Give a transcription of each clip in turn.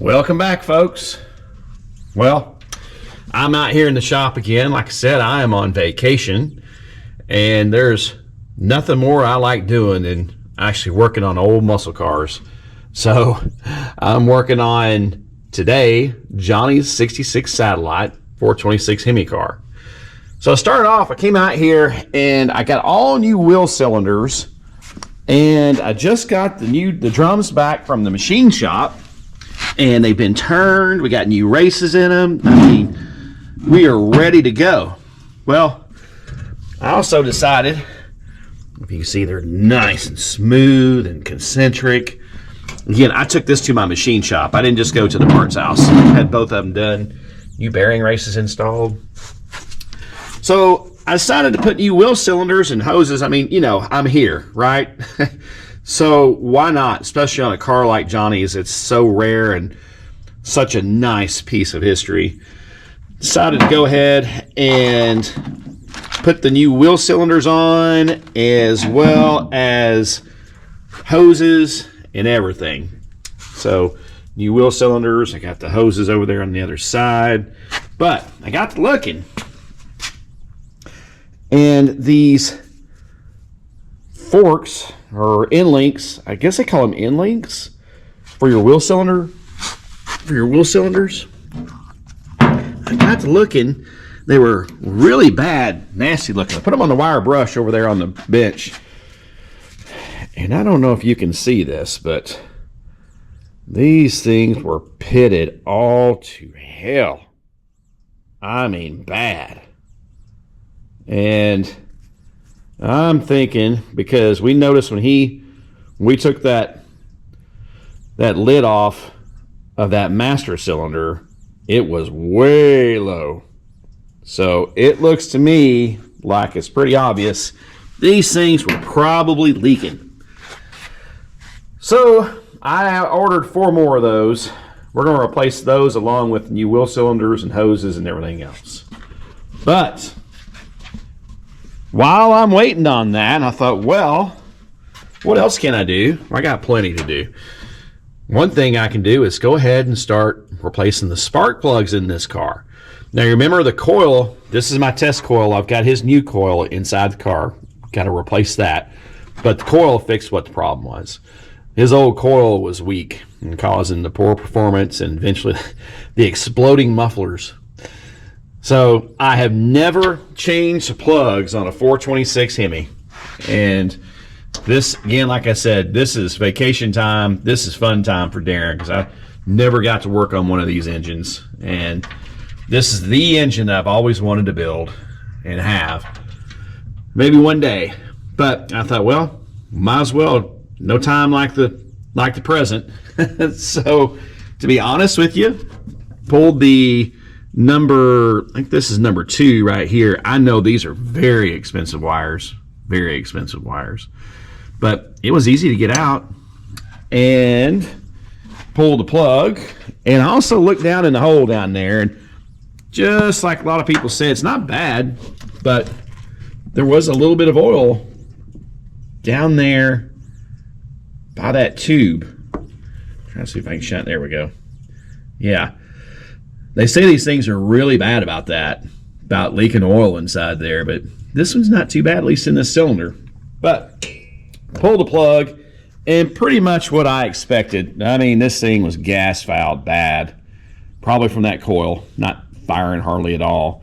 Welcome back, folks. Well, I'm out here in the shop again. Like I said, I am on vacation, and there's nothing more I like doing than actually working on old muscle cars. So I'm working on today Johnny's 66 Satellite 426 Hemi car. So I started off, I came out here and I got all new wheel cylinders, and I just got the drums back from the machine shop, and they've been turned. We got new races in them. I mean, we are ready to go. Well, I also decided, if you can see, they're nice and smooth and concentric. Again, I took this to my machine shop. I didn't just go to the parts house. I had both of them done. New bearing races installed. So I decided to put new wheel cylinders and hoses. I mean, you know, I'm here, right? So why not? Especially on a car like Johnny's. It's so rare and such a nice piece of history. Decided to go ahead and put the new wheel cylinders on, as well as hoses and everything. So new wheel cylinders. I got the hoses over there on the other side. But I got to looking, and these forks or end links, I guess they call them end links for your wheel cylinder, for your wheel cylinders. I got to looking, they were really bad, nasty looking. I put them on the wire brush over there on the bench, and I don't know if you can see this, but these things were pitted all to hell. I mean, bad. And I'm thinking, because we noticed when we took that lid off of that master cylinder, it was way low. So it looks to me like it's pretty obvious these things were probably leaking. So I ordered 4 more of those. We're going to replace those along with new wheel cylinders and hoses and everything else. But while I'm waiting on that, I thought, well, what else can I do? I got plenty to do. One thing I can do is go ahead and start replacing the spark plugs in this car. Now, you remember the coil. This is my test coil. I've got his new coil inside the car. Got to replace that. But the coil fixed what the problem was. His old coil was weak and causing the poor performance and eventually the exploding mufflers. So I have never changed the plugs on a 426 Hemi. And this, again, like I said, this is vacation time. This is fun time for Darren, because I never got to work on one of these engines. And this is the engine that I've always wanted to build and have. Maybe one day. But I thought, well, might as well. No time like the present. So to be honest with you, pulled the number, I think this is number 2 right here. I know these are very expensive wires, but it was easy to get out and pull the plug. And I also looked down in the hole down there, and just like a lot of people say, it's not bad, but there was a little bit of oil down there by that tube. Trying to see if I can shut. There we go. Yeah. They say these things are really bad about that, about leaking oil inside there, but this one's not too bad, at least in this cylinder. But pull the plug, and pretty much what I expected. I mean, this thing was gas fouled bad, probably from that coil, not firing hardly at all.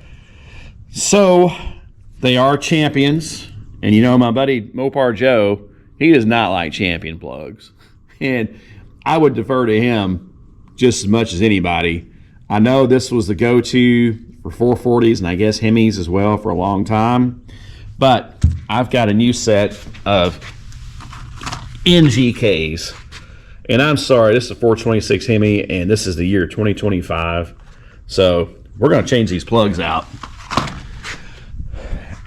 So they are champions, and you know, my buddy Mopar Joe, he does not like champion plugs, and I would defer to him just as much as anybody. I know this was the go-to for 440s and I guess Hemis as well for a long time, but I've got a new set of NGKs, and I'm sorry, this is a 426 Hemi, and this is the year 2025, so we're going to change these plugs out,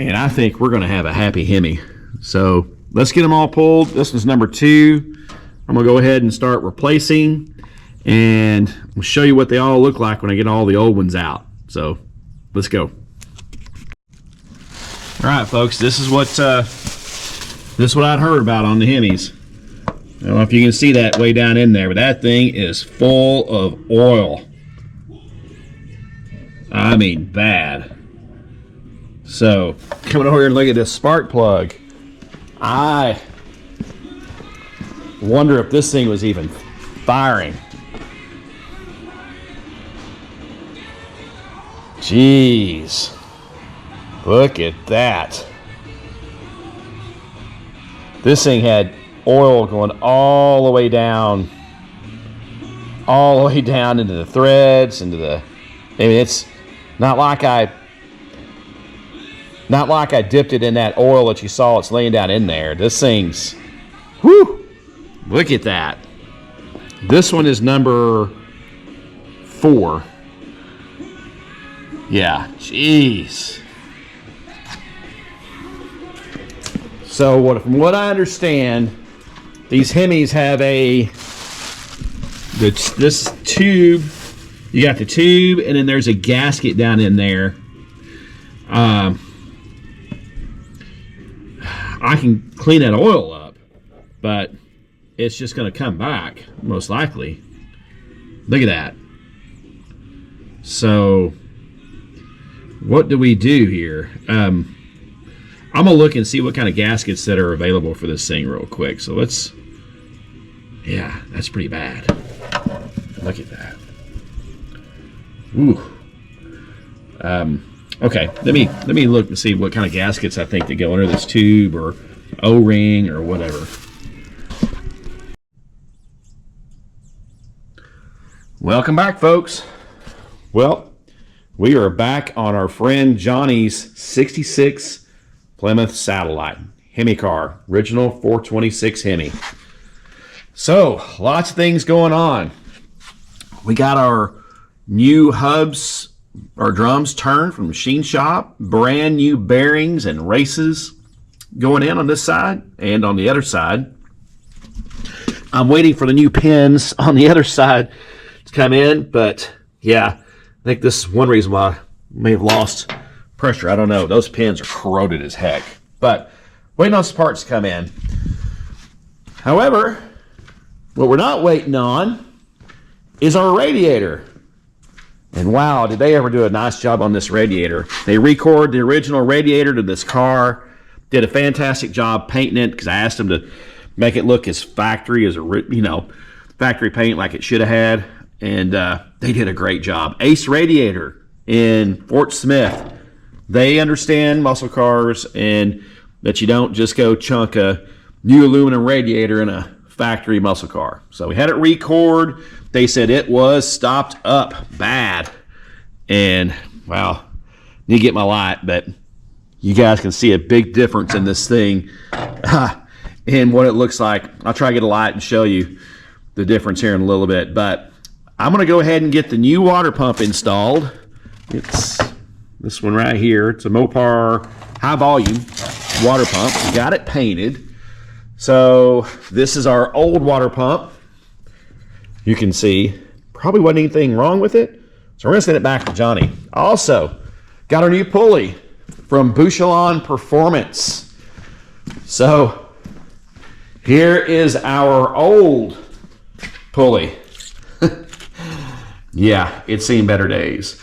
and I think we're going to have a happy Hemi. So let's get them all pulled. This was number 2. I'm going to go ahead and start replacing, and we'll show you what they all look like when I get all the old ones out. So let's go. All right, folks, this is what I'd heard about on the Hemis. I don't know if you can see that way down in there, but that thing is full of oil. I mean, bad. So, coming over here and look at this spark plug. I wonder if this thing was even firing. Jeez. Look at that. This thing had oil going all the way down into the threads, into the, I mean, it's not like I dipped it in that oil that you saw it's laying down in there. This thing's, whew, look at that. This one is number 4. Yeah, jeez. So from what I understand, these Hemis have this tube. You got the tube, and then there's a gasket down in there. I can clean that oil up, but it's just going to come back, most likely. Look at that. So, what do we do here? I'm going to look and see what kind of gaskets that are available for this thing real quick. So let's, yeah, that's pretty bad. Look at that. Ooh. Okay, let me look and see what kind of gaskets I think that go under this tube or O-ring or whatever. Welcome back, folks. Well, we are back on our friend Johnny's 66 Plymouth Satellite Hemi car, original 426 Hemi. So, lots of things going on. We got our new hubs, our drums turned from machine shop, brand new bearings and races going in on this side and on the other side. I'm waiting for the new pins on the other side to come in, but yeah, I think this is one reason why I may have lost pressure. I don't know. Those pins are corroded as heck. But waiting on some parts to come in. However, what we're not waiting on is our radiator. And wow, did they ever do a nice job on this radiator. They recorded the original radiator to this car, did a fantastic job painting it, because I asked them to make it look as factory as factory paint like it should have had. And they did a great job. Ace Radiator in Fort Smith. They understand muscle cars and that you don't just go chunk a new aluminum radiator in a factory muscle car. So we had it record. They said it was stopped up bad. And, well, need to get my light, but you guys can see a big difference in this thing in what it looks like. I'll try to get a light and show you the difference here in a little bit. But I'm going to go ahead and get the new water pump installed. It's this one right here. It's a Mopar high volume water pump. We got it painted. So this is our old water pump. You can see probably wasn't anything wrong with it. So we're going to send it back to Johnny. Also, got our new pulley from Bouchelon Performance. So here is our old pulley. Yeah, it's seen better days.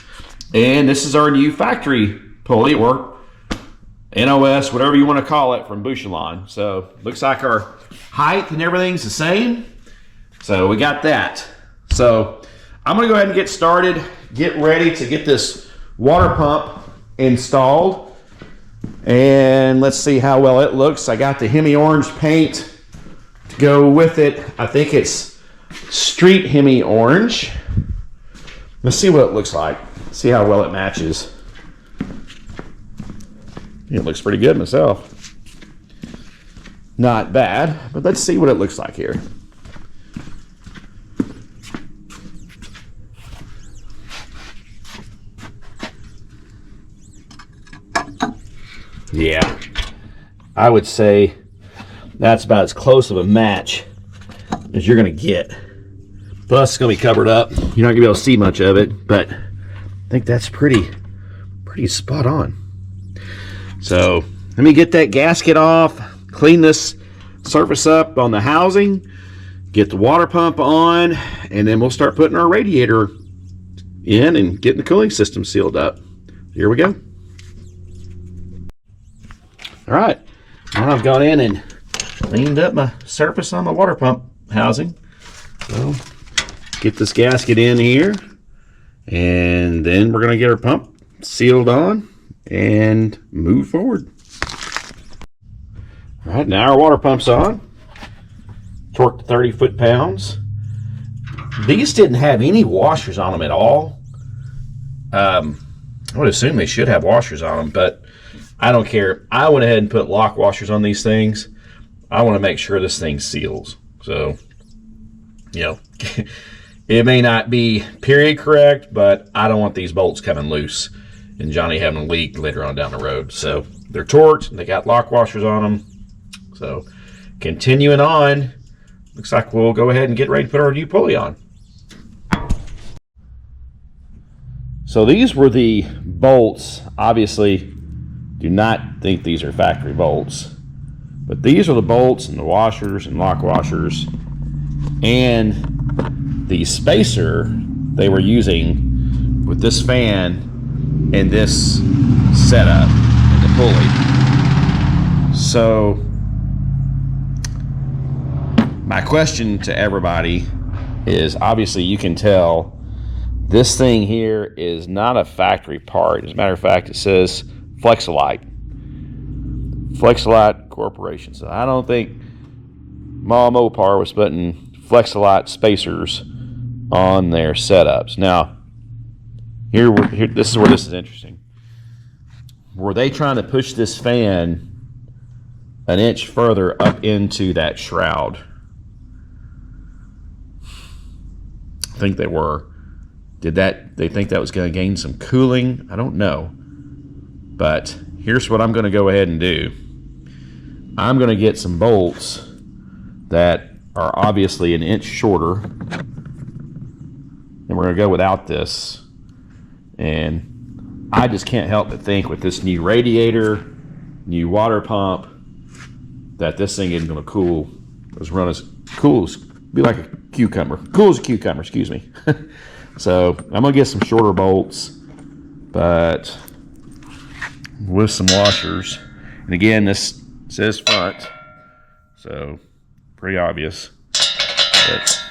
And this is our new factory pulley, or NOS, whatever you want to call it, from Bouchelon. So looks like our height and everything's the same. So we got that. So I'm going to go ahead and get started, get ready to get this water pump installed. And let's see how well it looks. I got the Hemi orange paint to go with it. I think it's Street Hemi orange. Let's see what it looks like. See how well it matches. It looks pretty good myself. Not bad, but let's see what it looks like here. Yeah, I would say that's about as close of a match as you're going to get. Plus, it's going to be covered up. You're not going to be able to see much of it, but I think that's pretty spot on. So let me get that gasket off, clean this surface up on the housing, get the water pump on, and then we'll start putting our radiator in and getting the cooling system sealed up. Here we go. All right, now I've gone in and cleaned up my surface on the water pump housing. So get this gasket in here, and then we're gonna get our pump sealed on and move forward. All right, now our water pump's on. Torque to 30 foot-pounds. These didn't have any washers on them at all. I would assume they should have washers on them, but I don't care. I went ahead and put lock washers on these things. I want to make sure this thing seals. So, you know, it may not be period correct, but I don't want these bolts coming loose and Johnny having a leak later on down the road. So they're torqued, they got lock washers on them. So continuing on, looks like we'll go ahead and get ready to put our new pulley on. So these were the bolts. Obviously, do not think these are factory bolts, but these are the bolts and the washers and lock washers and the spacer they were using with this fan and this setup and the pulley. So my question to everybody is, obviously you can tell this thing here is not a factory part. As a matter of fact, it says Flexolite Corporation. So I don't think Ma Mopar was putting Flexolite spacers on their setups. Now, here this is where this is interesting. Were they trying to push this fan an inch further up into that shroud? I think they were. They think that was going to gain some cooling? I don't know. But here's what I'm going to go ahead and do. I'm going to get some bolts that are obviously an inch shorter. And we're going to go without this. And I just can't help but think with this new radiator, new water pump, that this thing isn't going to cool. It's run as cool as, be like a cucumber. Cool as a cucumber, excuse me. So I'm going to get some shorter bolts, but with some washers. And again, this says front, so pretty obvious. But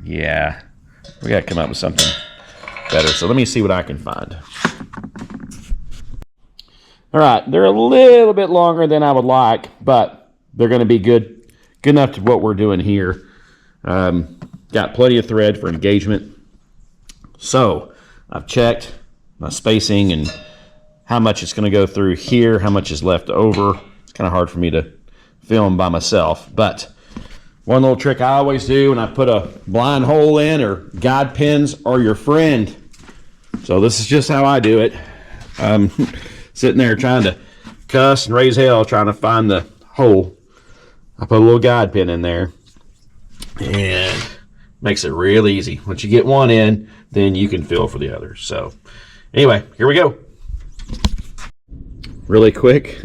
yeah, we got to come up with something better. So let me see what I can find. All right, they're a little bit longer than I would like, but they're going to be good enough to what we're doing here. Got plenty of thread for engagement. So I've checked my spacing and how much it's going to go through here, how much is left over. It's kind of hard for me to film by myself, but one little trick I always do when I put a blind hole in, or guide pins are your friend. So this is just how I do it. Sitting there trying to cuss and raise hell trying to find the hole. I put a little guide pin in there and makes it real easy. Once you get one in, then you can feel for the others. So anyway, here we go. Really quick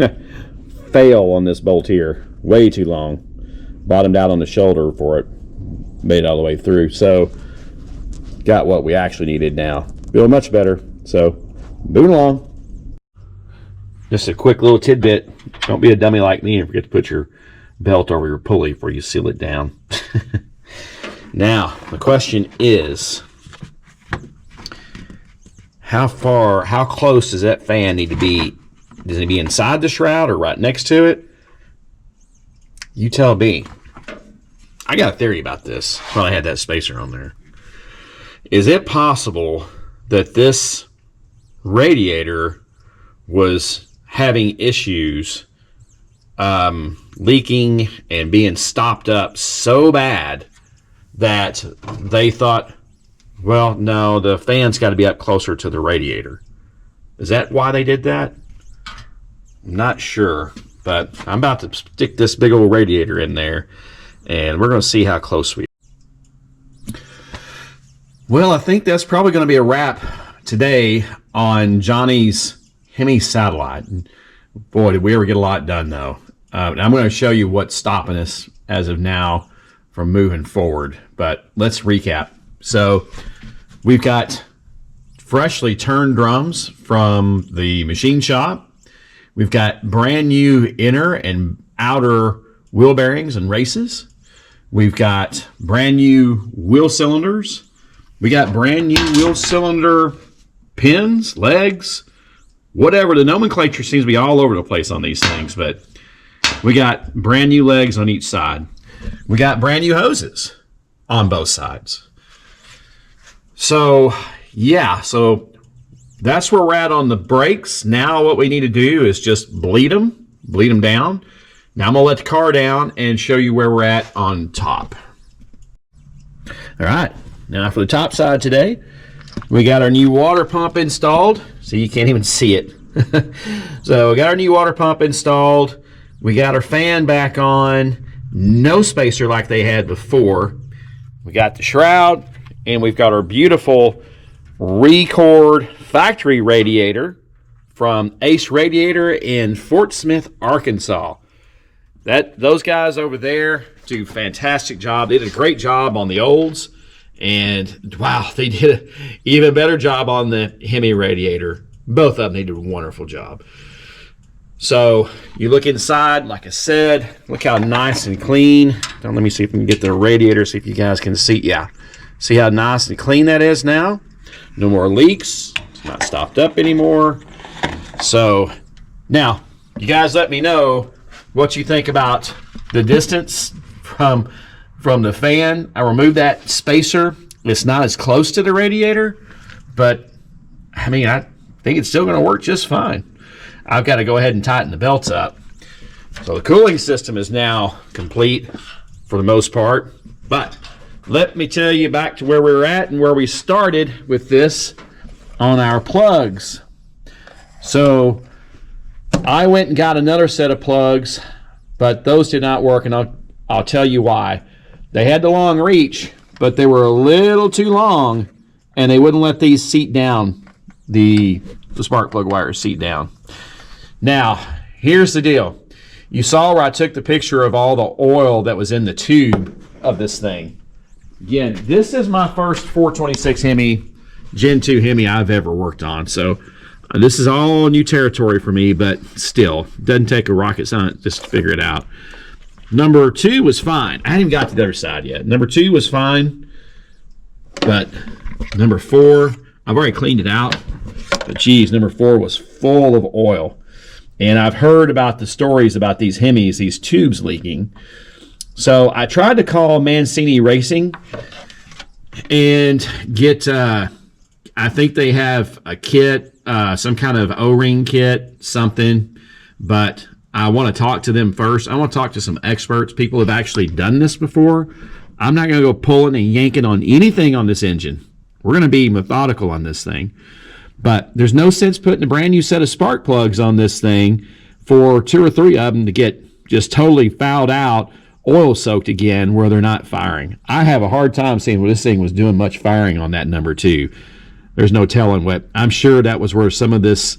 fail on this bolt here. Way too long. Bottomed out on the shoulder for it. Made it all the way through. So got what we actually needed now. Feeling much better. So moving along. Just a quick little tidbit. Don't be a dummy like me and forget to put your belt over your pulley before you seal it down. Now, the question is, how close does that fan need to be? Does it be inside the shroud or right next to it? You tell me. I got a theory about this when I had that spacer on there. Is it possible that this radiator was having issues leaking and being stopped up so bad that they thought, well, no, the fan's got to be up closer to the radiator? Is that why they did that? I'm not sure, but I'm about to stick this big old radiator in there, and we're going to see how close we are. Well, I think that's probably going to be a wrap today on Johnny's Hemi satellite. Boy, did we ever get a lot done, though. I'm going to show you what's stopping us as of now from moving forward. But let's recap. So we've got freshly turned drums from the machine shop. We've got brand new inner and outer wheel bearings and races. We've got brand new wheel cylinders. We got brand new wheel cylinder pins, legs, whatever. The nomenclature seems to be all over the place on these things, but we got brand new legs on each side. We got brand new hoses on both sides. So, yeah, so that's where we're at on the brakes. Now what we need to do is just bleed them down. Now I'm going to let the car down and show you where we're at on top. All right, now for the top side today, we got our new water pump installed. So you can't even see it. So we got our new water pump installed. We got our fan back on. No spacer like they had before. We got the shroud, and we've got our beautiful Record factory radiator from Ace Radiator in Fort Smith, Arkansas. Those guys over there do a fantastic job. They did a great job on the olds, and wow, they did an even better job on the Hemi radiator. Both of them, they did a wonderful job. So you look inside, like I said, look how nice and clean. Let me see if we can get the radiator, see if you guys can see. Yeah, see how nice and clean that is now? No more leaks. It's not stopped up anymore. So now, you guys let me know what you think about the distance from the fan. I removed that spacer. It's not as close to the radiator, but I mean, I think it's still going to work just fine. I've got to go ahead and tighten the belts up. So the cooling system is now complete for the most part, but let me tell you back to where we were at and where we started with this on our plugs. So I went and got another set of plugs, but those did not work, and I'll tell you why. They had the long reach, but they were a little too long, and they wouldn't let these seat down, the spark plug wires seat down. Now, here's the deal. You saw where I took the picture of all the oil that was in the tube of this thing. Again, this is my first 426 Hemi, Gen 2 Hemi I've ever worked on. So this is all new territory for me, but still, doesn't take a rocket scientist just to figure it out. Number 2 was fine. I haven't got to the other side yet. Number 2 was fine, but number 4, I've already cleaned it out. But geez, number 4 was full of oil. And I've heard about the stories about these Hemis, these tubes leaking. So I tried to call Mancini Racing and get, I think they have a kit, some kind of O-ring kit, something. But I want to talk to them first. I want to talk to some experts, people who have actually done this before. I'm not going to go pulling and yanking on anything on this engine. We're going to be methodical on this thing. But there's no sense putting a brand new set of spark plugs on this thing for 2 or 3 of them to get just totally fouled out, oil soaked again where they're not firing. I have a hard time seeing where this thing was doing much firing on that number 2. There's no telling what. I'm sure that was where some of this,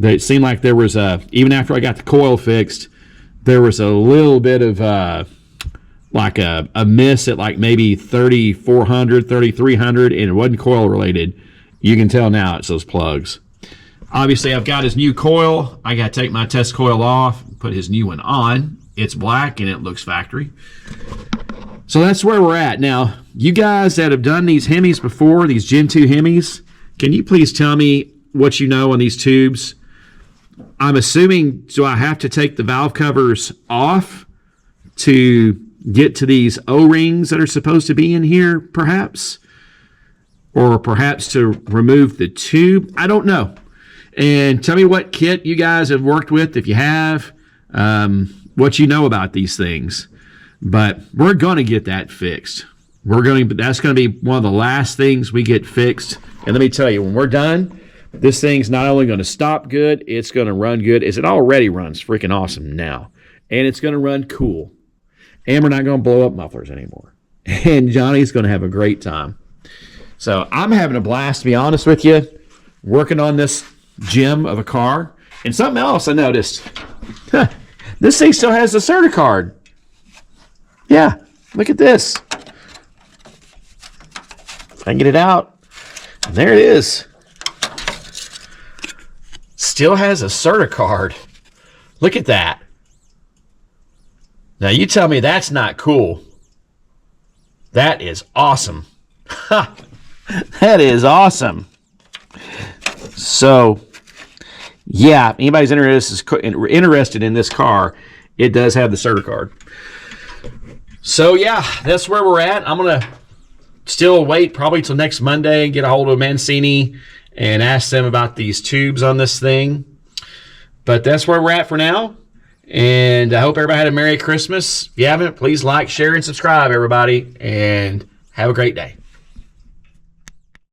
it seemed like there was even after I got the coil fixed, there was a little bit of like a miss at like maybe 3,400, 3,300, and it wasn't coil related. You can tell now it's those plugs. Obviously, I've got his new coil. I got to take my test coil off, put his new one on. It's black and it looks factory. So that's where we're at. Now, you guys that have done these Hemis before, these Gen 2 Hemis, can you please tell me what you know on these tubes? I'm assuming, do I have to take the valve covers off to get to these O-rings that are supposed to be in here, perhaps? Or perhaps to remove the tube? I don't know. And tell me what kit you guys have worked with, if you have, what you know about these things. But we're going to get that fixed. That's going to be one of the last things we get fixed. And let me tell you, when we're done, this thing's not only going to stop good, it's going to run good. As it already runs freaking awesome now. And it's going to run cool. And we're not going to blow up mufflers anymore. And Johnny's going to have a great time. So I'm having a blast, to be honest with you, working on this gem of a car. And something else I noticed. This thing still has the CertiCard. Yeah, look at this. I can get it out. And there it is. Still has a CertiCard. Look at that. Now you tell me that's not cool. That is awesome. That is awesome. So, yeah, if anybody's interested in this car, it does have the CertiCard. So, yeah, that's where we're at. I'm going to still wait probably till next Monday and get a hold of Mancini and ask them about these tubes on this thing. But that's where we're at for now. And I hope everybody had a Merry Christmas. If you haven't, please like, share, and subscribe, everybody. And have a great day.